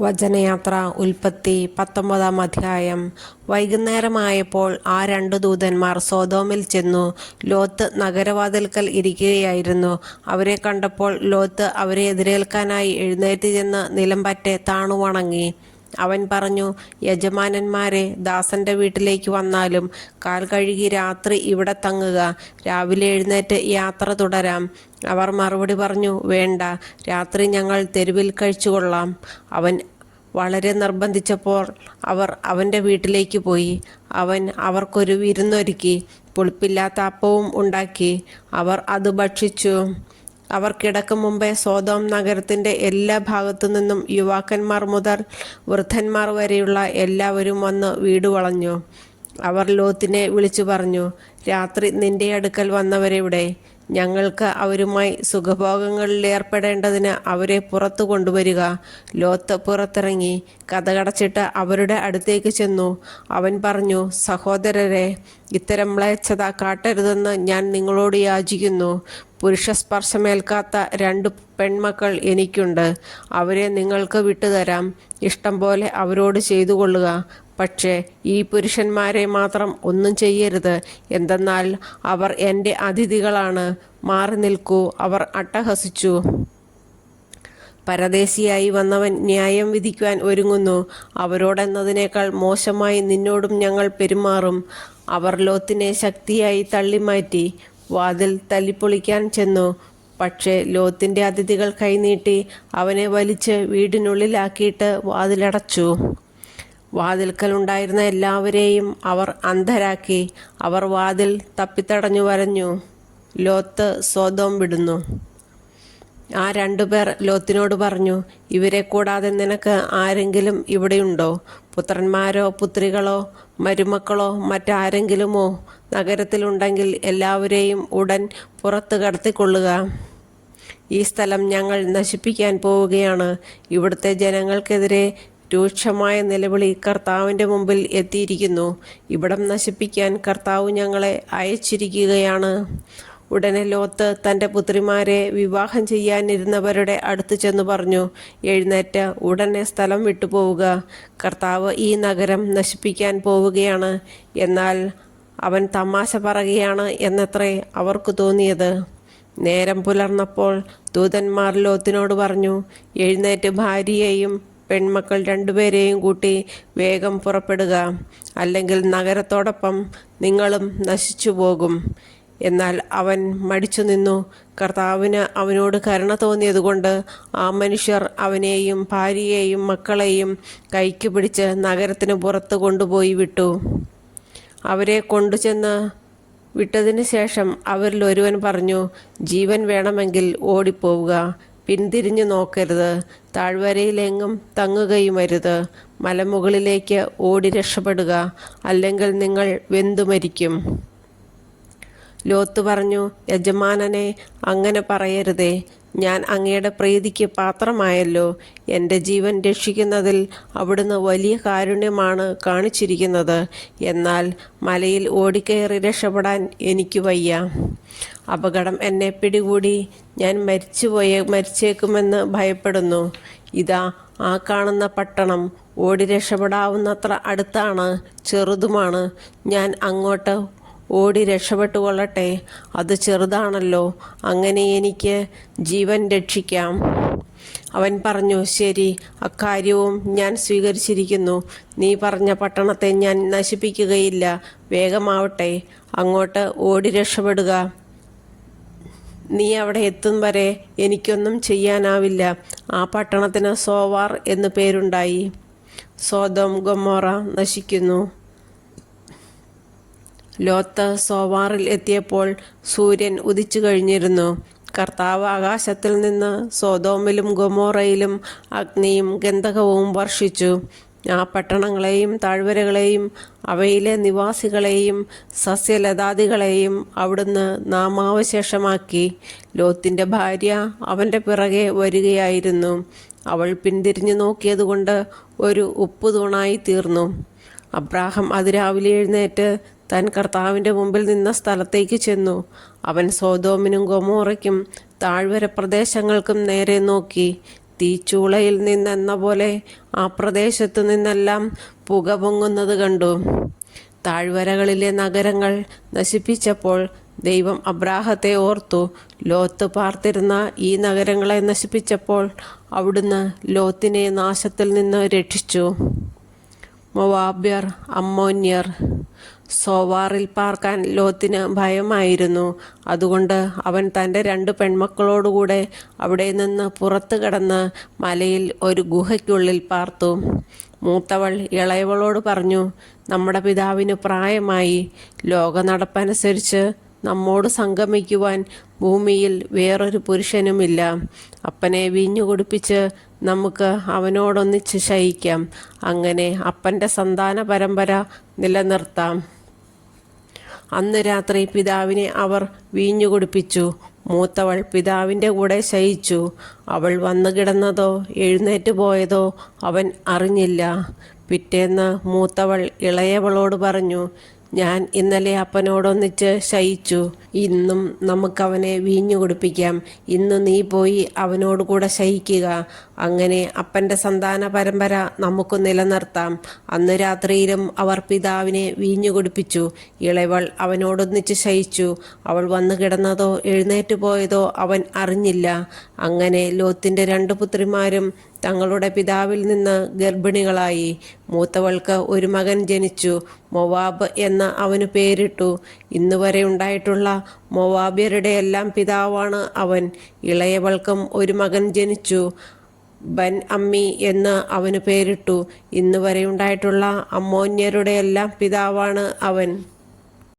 വചനയാത്ര ഉൽപ്പത്തി 19 അധ്യായം. വൈകുന്നേരമായപ്പോൾ ആ 2 ദൂതന്മാർ സൊദോമിൽ ചെന്നു. ലോത്ത് നഗരവാതിൽക്കൽ ഇരിക്കുകയായിരുന്നു. അവരെ കണ്ടപ്പോൾ ലോത്ത് അവരെ എതിരേൽക്കാനായി എഴുന്നേറ്റ് ചെന്ന് നിലംപറ്റെ താണു വണങ്ങി. അവൻ പറഞ്ഞു, യജമാനന്മാരെ, ദാസന്റെ വീട്ടിലേക്ക് വന്നാലും കാൽ കഴുകി രാത്രി ഇവിടെ തങ്ങുക, രാവിലെ എഴുന്നേറ്റ് യാത്ര തുടരാം. അവർ മറുപടി പറഞ്ഞു, വേണ്ട, രാത്രി ഞങ്ങൾ തെരുവിൽ കഴിച്ചുകൊള്ളാം. അവൻ വളരെ നിർബന്ധിച്ചപ്പോൾ അവർ അവൻ്റെ വീട്ടിലേക്ക് പോയി. അവൻ അവർക്കൊരു വിരുന്നൊരുക്കി, പുളിപ്പില്ലാത്ത അപ്പവും ഉണ്ടാക്കി. അവർ അത് ഭക്ഷിച്ചു. അവർ കിടക്കും മുമ്പേ സൊദോം നഗരത്തിൻ്റെ എല്ലാ ഭാഗത്തു നിന്നും യുവാക്കന്മാർ മുതൽ വൃദ്ധന്മാർ വരെയുള്ള എല്ലാവരും വന്ന് വീട് വളഞ്ഞു. അവർ ലോത്തിനെ വിളിച്ചു പറഞ്ഞു, രാത്രി നിന്റെ അടുക്കൽ വന്നവരെവിടെ? ഞങ്ങൾക്ക് അവരുമായി സുഖഭോഗങ്ങളിൽ ഏർപ്പെടേണ്ടതിന് അവരെ പുറത്തു കൊണ്ടുവരിക. ലോത്ത് പുറത്തിറങ്ങി കതകടച്ചിട്ട് അവരുടെ അടുത്തേക്ക് ചെന്നു. അവൻ പറഞ്ഞു, സഹോദരരെ, ഇത്തരം മ്ലേച്ഛത കാട്ടരുതെന്ന് ഞാൻ നിങ്ങളോട് യാചിക്കുന്നു. പുരുഷ സ്പർശമേൽക്കാത്ത 2 പെൺമക്കൾ എനിക്കുണ്ട്. അവരെ നിങ്ങൾക്ക് വിട്ടുതരാം. ഇഷ്ടം പോലെ അവരോട് ചെയ്തു കൊള്ളുക. പക്ഷേ ഈ പുരുഷന്മാരെ മാത്രം ഒന്നും ചെയ്യരുത്, എന്തെന്നാൽ അവർ എൻ്റെ അതിഥികളാണ്. മാറി നിൽക്കൂ. അവർ അട്ടഹസിച്ചു. പരദേശിയായി വന്നവൻ ന്യായം വിധിക്കുവാൻ ഒരുങ്ങുന്നു. അവരോടെന്നതിനേക്കാൾ മോശമായി നിന്നോടും ഞങ്ങൾ പെരുമാറും. അവർ ലോത്തിനെ ശക്തിയായി തള്ളിമാറ്റി വാതിൽ തല്ലിപ്പൊളിക്കാൻ ചെന്നു. പക്ഷേ ലോത്തിൻ്റെ അതിഥികൾ കൈനീട്ടി അവനെ വലിച്ച് വീടിനുള്ളിലാക്കിയിട്ട് വാതിലടച്ചു. വാതിൽക്കലുണ്ടായിരുന്ന എല്ലാവരെയും അവർ അന്ധരാക്കി. അവർ വാതിൽ തപ്പിത്തടഞ്ഞു വരഞ്ഞു. ലോത്ത് സൊദോം വിടുന്നു. ആ 2 പേർ ലോത്തിനോട് പറഞ്ഞു, ഇവരെ കൂടാതെ നിനക്ക് ആരെങ്കിലും ഇവിടെയുണ്ടോ? പുത്രന്മാരോ പുത്രികളോ മരുമക്കളോ മറ്റാരെങ്കിലുമോ നഗരത്തിലുണ്ടെങ്കിൽ എല്ലാവരെയും ഉടൻ പുറത്ത് കടത്തിക്കൊള്ളുക. ഈ സ്ഥലം ഞങ്ങൾ നശിപ്പിക്കാൻ പോവുകയാണ്. ഇവിടുത്തെ ജനങ്ങൾക്കെതിരെ രൂക്ഷമായ നിലവിളി കർത്താവിൻ്റെ മുമ്പിൽ എത്തിയിരിക്കുന്നു. ഇവിടം നശിപ്പിക്കാൻ കർത്താവ് ഞങ്ങളെ അയച്ചിരിക്കുകയാണ്. ഉടനെ ലോത്ത് തൻ്റെ പുത്രിമാരെ വിവാഹം ചെയ്യാനിരുന്നവരുടെ അടുത്ത് ചെന്ന് പറഞ്ഞു, എഴുന്നേറ്റ് ഉടനെ സ്ഥലം വിട്ടുപോവുക. കർത്താവ് ഈ നഗരം നശിപ്പിക്കാൻ പോവുകയാണ്. എന്നാൽ അവൻ തമാശ പറയുകയാണ് എന്നത്രേ അവർക്ക് തോന്നിയത്. നേരം പുലർന്നപ്പോൾ ദൂതന്മാർ ലോത്തിനോട് പറഞ്ഞു, എഴുന്നേറ്റ് ഭാര്യയെയും പെൺമക്കൾ 2 പേരെയും കൂട്ടി വേഗം പുറപ്പെടുക, അല്ലെങ്കിൽ നഗരത്തോടൊപ്പം നിങ്ങളും നശിച്ചു പോകും. എന്നാൽ അവൻ മടിച്ചു നിന്നു. കർത്താവിന് അവനോട് കരുണ തോന്നിയതുകൊണ്ട് ആ മനുഷ്യർ അവനെയും ഭാര്യയെയും മക്കളെയും കൈക്ക് പിടിച്ച് നഗരത്തിന് പുറത്ത് കൊണ്ടുപോയി വിട്ടു. അവരെ കൊണ്ടുചെന്ന് വിട്ടതിന് ശേഷം അവരിൽ ഒരുവൻ പറഞ്ഞു, ജീവൻ വേണമെങ്കിൽ ഓടിപ്പോവുക, പിന്തിരിഞ്ഞു നോക്കരുത്, താഴ്വരയിലെങ്ങും തങ്ങുകയുമരുത്, മലമുകളിലേക്ക് ഓടി രക്ഷപ്പെടുക, അല്ലെങ്കിൽ നിങ്ങൾ വെന്തുമരിക്കും. ലോത്ത് പറഞ്ഞു, യജമാനനെ, അങ്ങനെ പറയരുതേ. ഞാൻ അങ്ങയുടെ പ്രീതിക്ക് പാത്രമായല്ലോ. എൻ്റെ ജീവൻ രക്ഷിക്കുന്നതിൽ അവിടുന്ന് വലിയ കാരുണ്യമാണ് കാണിച്ചിരിക്കുന്നത്. എന്നാൽ മലയിൽ ഓടിക്കയറി രക്ഷപ്പെടാൻ എനിക്ക് വയ്യ. അപകടം എന്നെ പിടികൂടി ഞാൻ മരിച്ചേക്കുമെന്ന് ഭയപ്പെടുന്നു. ഇതാ ആ കാണുന്ന പട്ടണം ഓടി രക്ഷപ്പെടാവുന്നത്ര അടുത്താണ്, ചെറുതുമാണ്. ഞാൻ അങ്ങോട്ട് ഓടി രക്ഷപ്പെട്ടുകൊള്ളട്ടെ. അത് ചെറുതാണല്ലോ, അങ്ങനെ എനിക്ക് ജീവൻ രക്ഷിക്കാം. അവൻ പറഞ്ഞു, ശരി, അക്കാര്യവും ഞാൻ സ്വീകരിച്ചിരിക്കുന്നു. നീ പറഞ്ഞ പട്ടണത്തെ ഞാൻ നശിപ്പിക്കുകയില്ല. വേഗമാവട്ടെ, അങ്ങോട്ട് ഓടി രക്ഷപ്പെടുക. നീ അവിടെ എത്തും വരെ എനിക്കൊന്നും ചെയ്യാനാവില്ല. ആ പട്ടണത്തിന് സോവാർ എന്നു പേരുണ്ടായി. സൊദോം ഗൊമോറ നശിക്കുന്നു. ലോത്ത് സോവാറിൽ എത്തിയപ്പോൾ സൂര്യൻ ഉദിച്ചു കഴിഞ്ഞിരുന്നു. കർത്താവ് ആകാശത്തിൽ നിന്ന് സൊദോമിലും ഗൊമോറയിലും അഗ്നിയും ഗന്ധകവും വർഷിച്ചു. ആ പട്ടണങ്ങളെയും താഴ്വരകളെയും അവയിലെ നിവാസികളെയും സസ്യലതാദികളെയും അവിടുന്ന് നാമാവശേഷമാക്കി. ലോത്തിൻ്റെ ഭാര്യ അവൻ്റെ പിറകെ വരികയായിരുന്നു. അവൾ പിന്തിരിഞ്ഞു നോക്കിയതുകൊണ്ട് ഒരു ഉപ്പുതൂണായി തീർന്നു. അബ്രാഹാം അതിരാവിലെ എഴുന്നേറ്റ് താൻ കർത്താവിൻ്റെ മുമ്പിൽ നിന്ന സ്ഥലത്തേക്ക് ചെന്നു. അവൻ സൊദോമിനും ഗൊമോറയ്ക്കും താഴ്വര പ്രദേശങ്ങൾക്കും നേരെ നോക്കി. തീച്ചൂളയിൽ നിന്നെന്ന പോലെ ആ പ്രദേശത്തു നിന്നെല്ലാം പുക പൊങ്ങുന്നത് കണ്ടു. താഴ്വരകളിലെ നഗരങ്ങൾ നശിപ്പിച്ചപ്പോൾ ദൈവം അബ്രാഹത്തെ ഓർത്തു. ലോത്ത് പാർത്തിരുന്ന ഈ നഗരങ്ങളെ നശിപ്പിച്ചപ്പോൾ അവിടുന്ന് ലോത്തിനെ നാശത്തിൽ നിന്ന് രക്ഷിച്ചു. മോവാബ്യർ, അമ്മോന്യർ. സോവാറിൽ പാർക്കാൻ ലോത്തിന് ഭയമായിരുന്നു. അതുകൊണ്ട് അവൻ തൻ്റെ 2 പെൺമക്കളോടുകൂടെ അവിടെ നിന്ന് പുറത്തു കടന്ന് മലയിൽ ഒരു ഗുഹയ്ക്കുള്ളിൽ പാർത്തു. മൂത്തവൾ ഇളയവളോട് പറഞ്ഞു, നമ്മുടെ പിതാവിന് പ്രായമായി. ലോകനടപ്പനുസരിച്ച് നമ്മോട് സംഗമിക്കുവാൻ ഭൂമിയിൽ വേറൊരു പുരുഷനുമില്ല. അപ്പനെ വീഞ്ഞു കുടിപ്പിച്ച് നമുക്ക് അവനോടൊന്നിച്ച് ശയിക്കാം. അങ്ങനെ അപ്പൻ്റെ സന്താന പരമ്പര നിലനിർത്താം. അന്ന് രാത്രി പിതാവിനെ അവർ വീഞ്ഞു കുടിപ്പിച്ചു. മൂത്തവൾ പിതാവിൻ്റെ കൂടെ ശയിച്ചു. അവൾ വന്നു കിടന്നതോ എഴുന്നേറ്റ് പോയതോ അവൻ അറിഞ്ഞില്ല. പിറ്റേന്ന് മൂത്തവൾ ഇളയവളോട് പറഞ്ഞു, ഞാൻ ഇന്നലെ അപ്പനോടൊന്നിച്ച് ശയിച്ചു. ഇന്നും നമുക്കവനെ വീഞ്ഞു കുടിപ്പിക്കാം. ഇന്ന് നീ പോയി അവനോട് കൂടെ ശയിക്കുക. അങ്ങനെ അപ്പൻ്റെ സന്താന പരമ്പര നമുക്ക് നിലനിർത്താം. അന്ന് രാത്രിയിലും അവർ പിതാവിനെ വീഞ്ഞു കുടിപ്പിച്ചു. ഇളയവൾ അവനോടൊന്നിച്ച് ശയിച്ചു. അവൾ വന്നു കിടന്നതോ എഴുന്നേറ്റ് പോയതോ അവൻ അറിഞ്ഞില്ല. അങ്ങനെ ലോത്തിൻ്റെ 2 പുത്രിമാരും തങ്ങളുടെ പിതാവിൽ നിന്ന് ഗർഭിണികളായി. മൂത്തവൾക്ക് ഒരു മകൻ ജനിച്ചു. മോവാബ് എന്ന് അവന് പേരിട്ടു. ഇന്നുവരെ ഉണ്ടായിട്ടുള്ള മോവാബ്യരുടെ എല്ലാം പിതാവാണ് അവൻ. ഇളയവൾക്കും ഒരു മകൻ ജനിച്ചു. ബൻ അമ്മി എന്ന് അവന് പേരിട്ടു. ഇന്നുവരെ ഉണ്ടായിട്ടുള്ള അമ്മോന്യരുടെ എല്ലാം പിതാവാണ് അവൻ.